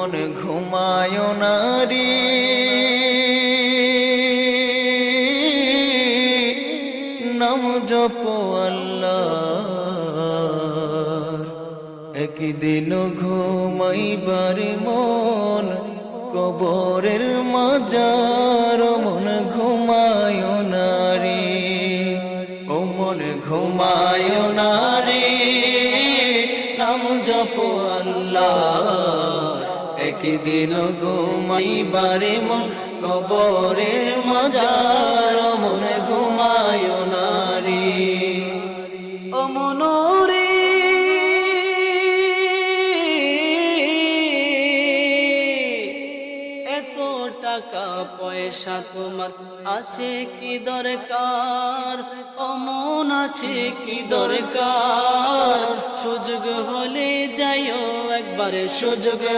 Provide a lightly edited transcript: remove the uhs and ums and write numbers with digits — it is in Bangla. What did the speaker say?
মন ঘুমায় না রে, নাম জপ আল্লাহর। একদিন ঘুমাইবার মন কবরের মাজার, মন ঘুমায় না রে, ও মন ঘুমায় না রে, নাম জপ আল্লাহ। একদিন ঘুমাইবার মন কবরের মাজার, মন ঘুমায় না রে, ও মন রে। টাকা পয়সা তোমার আছে কি দরকার, অমন আছে কি দরকার, সুযোগ হলে যাইও একবারে, সুযোগ